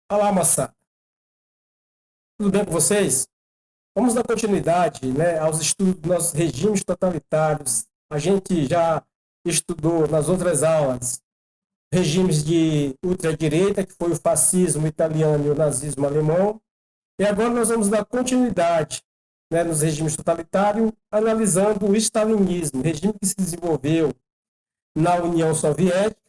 Olá, moçada. Tudo bem com vocês? Vamos dar continuidade, né, aos estudos dos nossos regimes totalitários. A gente já estudou nas outras aulas regimes de ultradireita, que foi o fascismo italiano e o nazismo alemão. E agora nós vamos dar continuidade, né, nos regimes totalitários, analisando o stalinismo, regime que se desenvolveu na União Soviética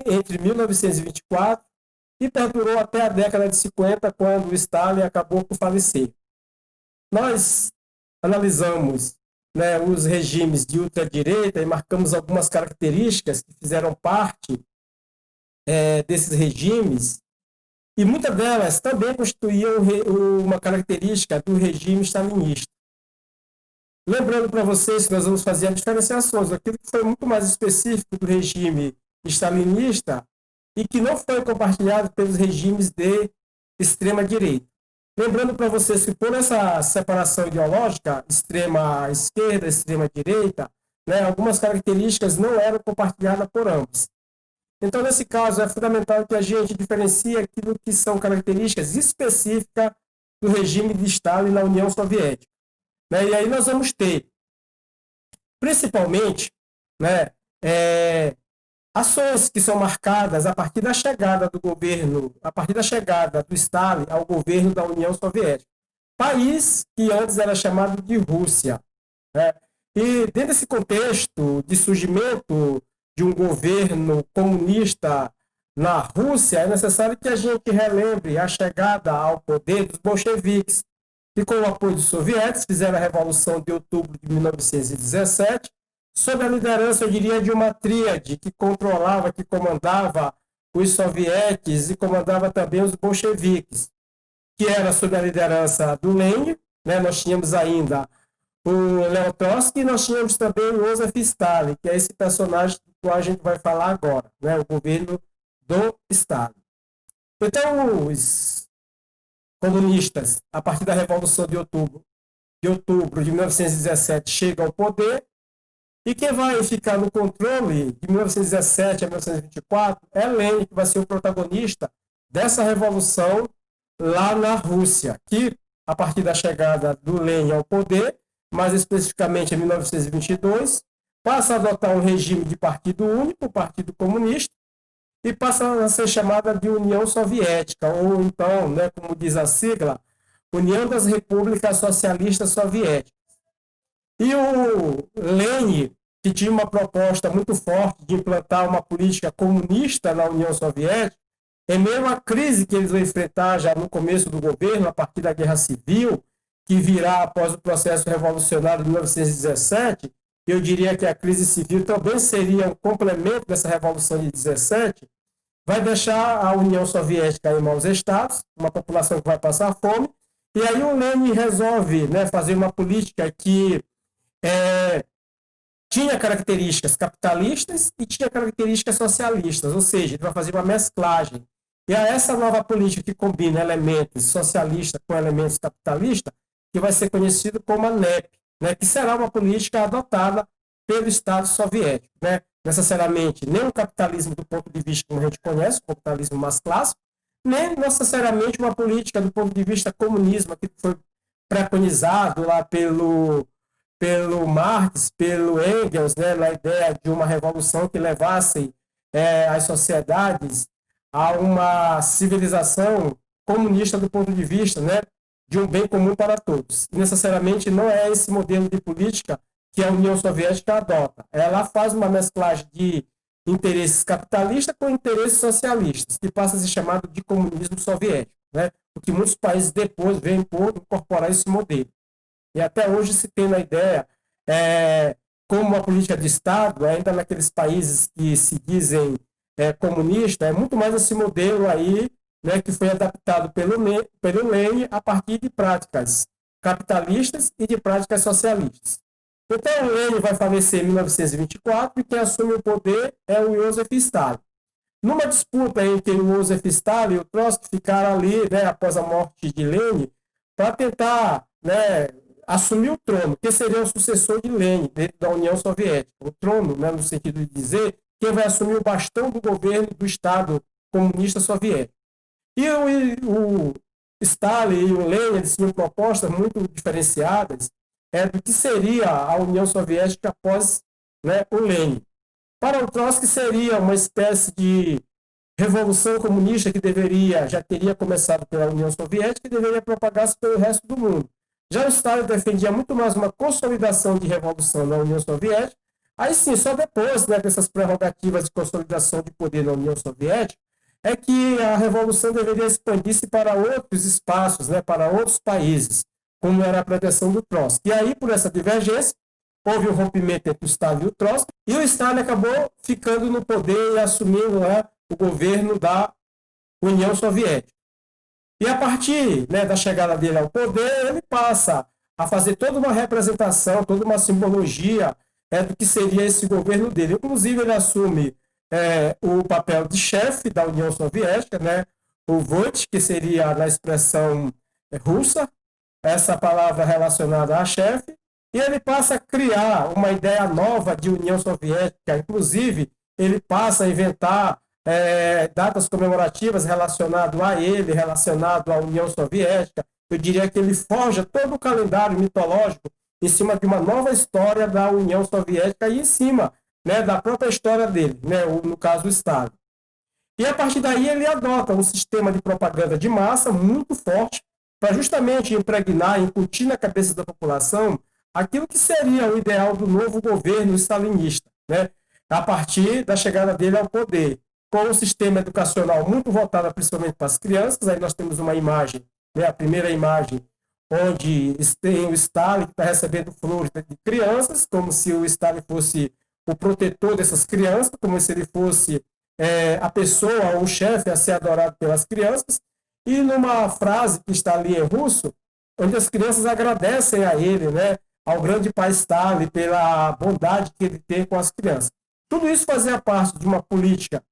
entre 1924 e perdurou até a década de 50, quando o Stalin acabou por falecer. Nós analisamos, né, os regimes de ultradireita e marcamos algumas características que fizeram parte desses regimes, e muitas delas também constituíam uma característica do regime stalinista. Lembrando para vocês que nós vamos fazer as diferenciações daquilo que foi muito mais específico do regime stalinista e que não foi compartilhado pelos regimes de extrema-direita. Lembrando para vocês que por essa separação ideológica, extrema esquerda, extrema direita, né, algumas características não eram compartilhadas por ambos. Então, nesse caso, é fundamental que a gente diferencie aquilo que são características específicas do regime de Stalin na União Soviética. Né? E aí nós vamos ter, principalmente, né, ações que são marcadas a partir da chegada do governo, a partir da chegada do Stalin ao governo da União Soviética, país que antes era chamado de Rússia. Né? E dentro desse contexto de surgimento de um governo comunista na Rússia, é necessário que a gente relembre a chegada ao poder dos bolcheviques, que com o apoio dos soviéticos fizeram a Revolução de Outubro de 1917, sob a liderança, eu diria, de uma tríade que controlava, que comandava os soviéticos e comandava também os bolcheviques, que era sob a liderança do Lenin, né? Nós tínhamos ainda o Leon Trotsky e nós tínhamos também o Joseph Stalin, que é esse personagem do qual a gente vai falar agora, né? O governo do Stalin. Então, os comunistas, a partir da Revolução de outubro de 1917, chegam ao poder. E quem vai ficar no controle de 1917 a 1924 é Lenin, que vai ser o protagonista dessa revolução lá na Rússia, que, a partir da chegada do Lenin ao poder, mais especificamente em 1922, passa a adotar um regime de partido único, o Partido Comunista, e passa a ser chamada de União Soviética, ou então, né, como diz a sigla, União das Repúblicas Socialistas Soviéticas. E o Lenin, que tinha uma proposta muito forte de implantar uma política comunista na União Soviética, em meio à crise que eles vão enfrentar já no começo do governo, a partir da Guerra Civil, que virá após o processo revolucionário de 1917, eu diria que a crise civil também seria um complemento dessa Revolução de 17, vai deixar a União Soviética em maus estados, uma população que vai passar fome, e aí o Lenin resolve, né, fazer uma política que tinha características capitalistas e tinha características socialistas, ou seja, ele vai fazer uma mesclagem. E a essa nova política que combina elementos socialistas com elementos capitalistas, que vai ser conhecido como a NEP, né, que será uma política adotada pelo Estado soviético. Né? Necessariamente, nem o capitalismo do ponto de vista como a gente conhece, o capitalismo mais clássico, nem necessariamente uma política do ponto de vista comunismo, que foi preconizado lá pelo Marx, pelo Engels, né, na ideia de uma revolução que levasse as sociedades a uma civilização comunista do ponto de vista, né, de um bem comum para todos. E necessariamente não é esse modelo de política que a União Soviética adota. Ela faz uma mesclagem de interesses capitalistas com interesses socialistas, que passa a ser chamado de comunismo soviético, né, o que muitos países depois vêm por incorporar esse modelo. E até hoje se tem na ideia, como uma política de Estado, ainda naqueles países que se dizem comunistas, é muito mais esse modelo aí, né, que foi adaptado pelo Lenin a partir de práticas capitalistas e de práticas socialistas. Então, o Lenin vai falecer em 1924 e quem assume o poder é o Joseph Stalin. Numa disputa entre o Joseph Stalin e o Trotsky, ficaram ali, né, após a morte de Lenin, para tentar, né, assumir o trono, que seria o sucessor de Lenin dentro da União Soviética. O trono, né, no sentido de dizer quem vai assumir o bastão do governo do Estado comunista soviético. E o Stalin e o Lenin eles tinham propostas muito diferenciadas do que seria a União Soviética após, né, o Lenin. Para o Trotsky seria uma espécie de revolução comunista que já teria começado pela União Soviética e deveria propagar-se pelo resto do mundo. Já o Stalin defendia muito mais uma consolidação de revolução na União Soviética. Aí sim, só depois, né, dessas prerrogativas de consolidação de poder na União Soviética, é que a revolução deveria expandir-se para outros espaços, né, para outros países, como era a pretensão do Trotsky. E aí, por essa divergência, houve um rompimento entre o Stalin e o Trotsky, e o Stalin acabou ficando no poder e assumindo, né, o governo da União Soviética. E a partir, né, da chegada dele ao poder, ele passa a fazer toda uma representação, toda uma simbologia do que seria esse governo dele. Inclusive, ele assume o papel de chefe da União Soviética, né, o Vojt, que seria na expressão russa, essa palavra relacionada a chefe, e ele passa a criar uma ideia nova de União Soviética. Inclusive, ele passa a inventar datas comemorativas relacionadas a ele, relacionado à União Soviética. Eu diria que ele forja todo o calendário mitológico em cima de uma nova história da União Soviética e em cima, né, da própria história dele, né, no caso o Stalin. E a partir daí ele adota um sistema de propaganda de massa muito forte para justamente impregnar, incutir na cabeça da população aquilo que seria o ideal do novo governo stalinista, né, a partir da chegada dele ao poder, com um sistema educacional muito voltado principalmente para as crianças. Aí nós temos uma imagem, né, a primeira imagem, onde tem o Stalin que está recebendo flores de crianças, como se o Stalin fosse o protetor dessas crianças, como se ele fosse a pessoa ou o chefe a ser adorado pelas crianças, e numa frase que está ali em russo, onde as crianças agradecem a ele, né, ao grande pai Stalin, pela bondade que ele tem com as crianças. Tudo isso fazia parte de uma política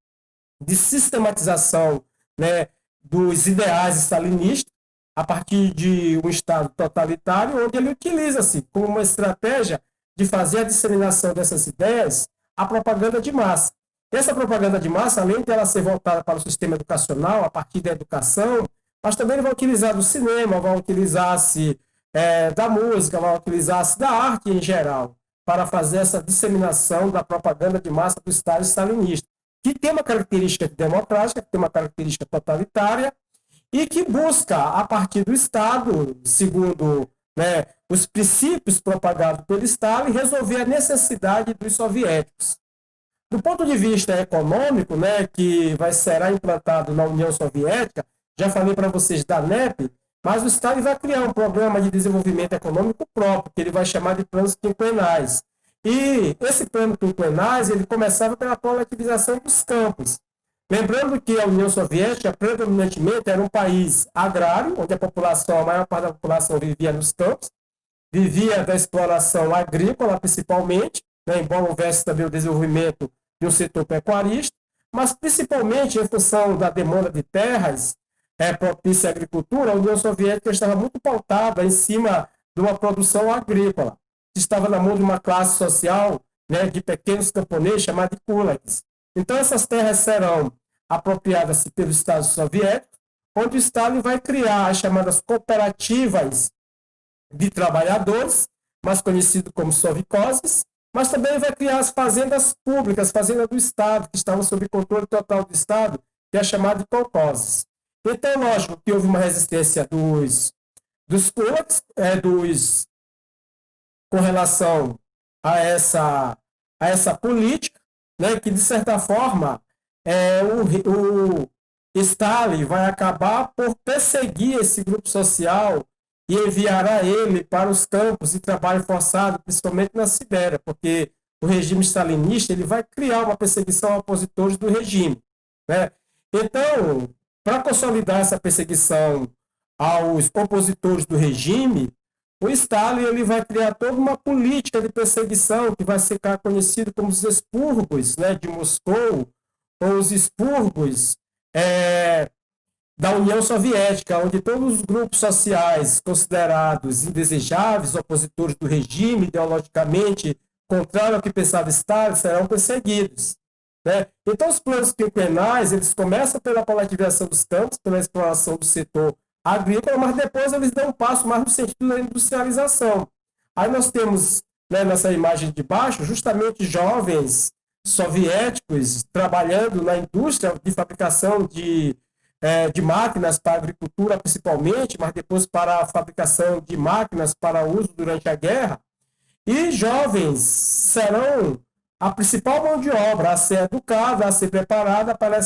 de sistematização, né, dos ideais stalinistas, a partir de um Estado totalitário, onde ele utiliza-se como uma estratégia de fazer a disseminação dessas ideias, a propaganda de massa. Essa propaganda de massa, além de ela ser voltada para o sistema educacional, a partir da educação, mas também vai utilizar do cinema, vai utilizar-se da música, vai utilizar-se da arte em geral, para fazer essa disseminação da propaganda de massa do Estado stalinista, que tem uma característica democrática, que tem uma característica totalitária, e que busca, a partir do Estado, segundo, né, os princípios propagados pelo Stalin, resolver a necessidade dos soviéticos. Do ponto de vista econômico, né, que será implantado na União Soviética, já falei para vocês da NEP, mas o Stalin vai criar um programa de desenvolvimento econômico próprio, que ele vai chamar de planos quinquenais. E esse plano quinquenais, ele começava pela coletivização dos campos. Lembrando que a União Soviética, predominantemente, era um país agrário, onde a maior parte da população vivia nos campos, vivia da exploração agrícola, principalmente, né, embora houvesse também o desenvolvimento de um setor pecuarista, mas principalmente em função da demanda de terras propícia à agricultura, a União Soviética estava muito pautada em cima de uma produção agrícola, que estava na mão de uma classe social, né, de pequenos camponeses chamados de kulaks. Então, essas terras serão apropriadas pelos Estados soviéticos, onde o Stalin vai criar as chamadas cooperativas de trabalhadores, mais conhecido como sovkhozes, mas também vai criar as fazendas públicas, fazendas do Estado, que estavam sob controle total do Estado, que é chamado de kolkhozes. Então, lógico que houve uma resistência dos kulaks, com relação a essa política, né, que, de certa forma, o Stalin vai acabar por perseguir esse grupo social e enviará ele para os campos de trabalho forçado, principalmente na Sibéria, porque o regime stalinista ele vai criar uma perseguição a opositores do regime, né? Então, para consolidar essa perseguição aos opositores do regime, o Stalin ele vai criar toda uma política de perseguição que vai ficar conhecido como os expurgos, né, de Moscou, ou os expurgos da União Soviética, onde todos os grupos sociais considerados indesejáveis, opositores do regime, ideologicamente contrário ao que pensava Stalin, serão perseguidos. né? Então, os planos quinquenais, eles começam pela coletivização dos campos, pela exploração do setor agrícola, mas depois eles dão um passo mais no sentido da industrialização. Aí nós temos, né, nessa imagem de baixo, justamente jovens soviéticos trabalhando na indústria de fabricação de máquinas para a agricultura, principalmente, mas depois para a fabricação de máquinas para uso durante a guerra. E jovens serão a principal mão de obra a ser educada, a ser preparada para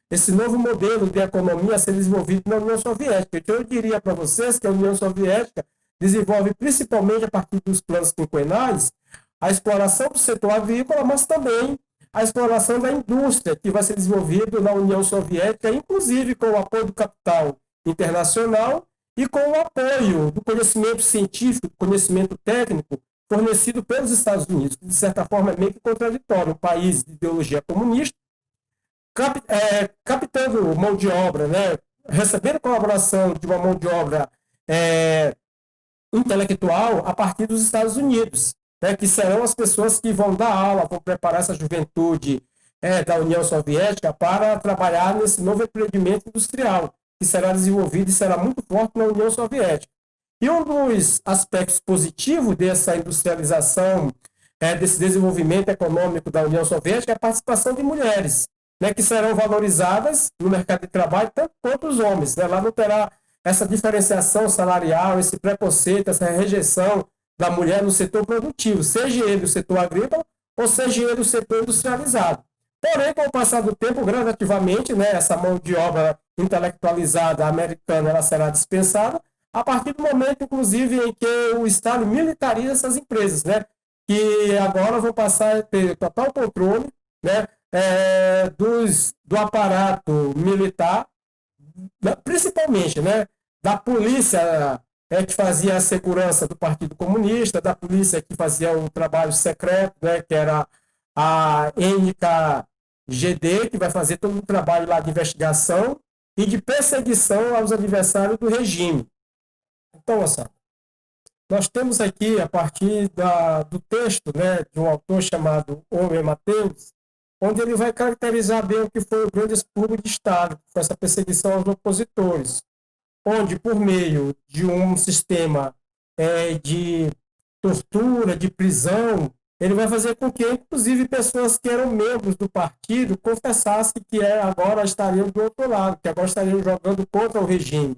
esse novo modelo de economia a ser desenvolvido na União Soviética. Então, eu diria para vocês que a União Soviética desenvolve principalmente a partir dos planos quinquenais a exploração do setor agrícola, mas também a exploração da indústria, que vai ser desenvolvida na União Soviética, inclusive com o apoio do capital internacional e com o apoio do conhecimento científico, do conhecimento técnico fornecido pelos Estados Unidos, que de certa forma é meio que contraditório, um país de ideologia comunista, captando mão de obra, né, recebendo colaboração de uma mão de obra intelectual a partir dos Estados Unidos, né, que serão as pessoas que vão dar aula, vão preparar essa juventude da União Soviética para trabalhar nesse novo empreendimento industrial, que será desenvolvido e será muito forte na União Soviética. E um dos aspectos positivos dessa industrialização, desse desenvolvimento econômico da União Soviética, é a participação de mulheres, né, que serão valorizadas no mercado de trabalho tanto quanto os homens. Né? Lá não terá essa diferenciação salarial, esse preconceito, essa rejeição da mulher no setor produtivo, seja ele o setor agrícola ou seja ele o setor industrializado. Porém, com o passar do tempo, gradativamente, né, essa mão de obra intelectualizada americana ela será dispensada, a partir do momento, inclusive, em que o Estado militariza essas empresas, né, que agora vão passar a ter total controle, né, do aparato militar, principalmente, né, da polícia que fazia a segurança do Partido Comunista, da polícia que fazia um trabalho secreto, né, que era a NKGD, que vai fazer todo um trabalho lá de investigação e de perseguição aos adversários do regime. Então, moçada, nós temos aqui, a partir do texto, né, de um autor chamado Homer Mateus, onde ele vai caracterizar bem o que foi o grande expurgo de Estado, que foi essa perseguição aos opositores, onde, por meio de um sistema de tortura, de prisão, ele vai fazer com que, inclusive, pessoas que eram membros do partido confessassem que agora estariam do outro lado, que agora estariam jogando contra o regime,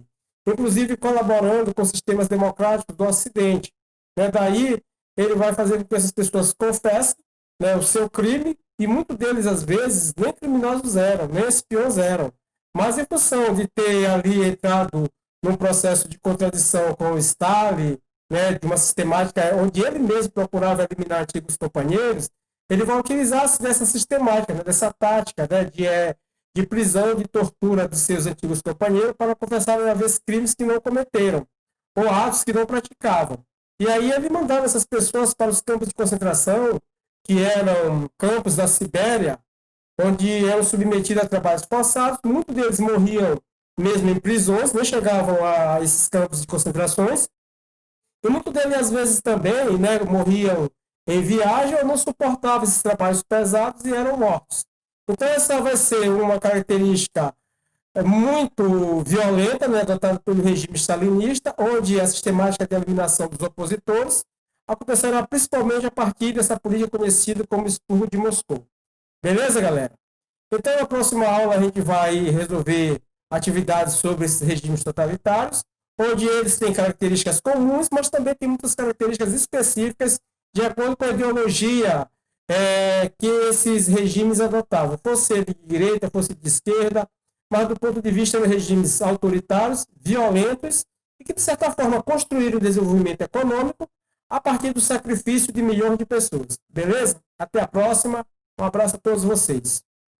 inclusive colaborando com sistemas democráticos do Ocidente. Né? Daí, ele vai fazer com que essas pessoas confessem, né, o seu crime, e muitos deles, às vezes, nem criminosos eram, nem espiões eram, mas em função de ter ali entrado num processo de contradição com o Stalin, né, de uma sistemática onde ele mesmo procurava eliminar antigos companheiros, ele vai utilizar-se dessa sistemática, né, dessa tática, né, de prisão, de tortura dos seus antigos companheiros para confessar uma vez crimes que não cometeram, ou atos que não praticavam. E aí ele mandava essas pessoas para os campos de concentração, que eram campos da Sibéria, onde eram submetidos a trabalhos forçados. Muitos deles morriam mesmo em prisões, nem chegavam a esses campos de concentrações. E muitos deles, às vezes, também, né, morriam em viagem ou não suportavam esses trabalhos pesados e eram mortos. Então, essa vai ser uma característica muito violenta, né, adotada pelo regime stalinista, onde a sistemática de eliminação dos opositores acontecerá principalmente a partir dessa política conhecida como expurgo de Moscou. Beleza, galera? Então, na próxima aula, a gente vai resolver atividades sobre esses regimes totalitários, onde eles têm características comuns, mas também têm muitas características específicas de acordo com a ideologia que esses regimes adotavam, fosse de direita, fosse de esquerda, mas do ponto de vista de regimes autoritários, violentos, e que, de certa forma, construíram o desenvolvimento econômico a partir do sacrifício de milhões de pessoas. Beleza? Até a próxima. Um abraço a todos vocês.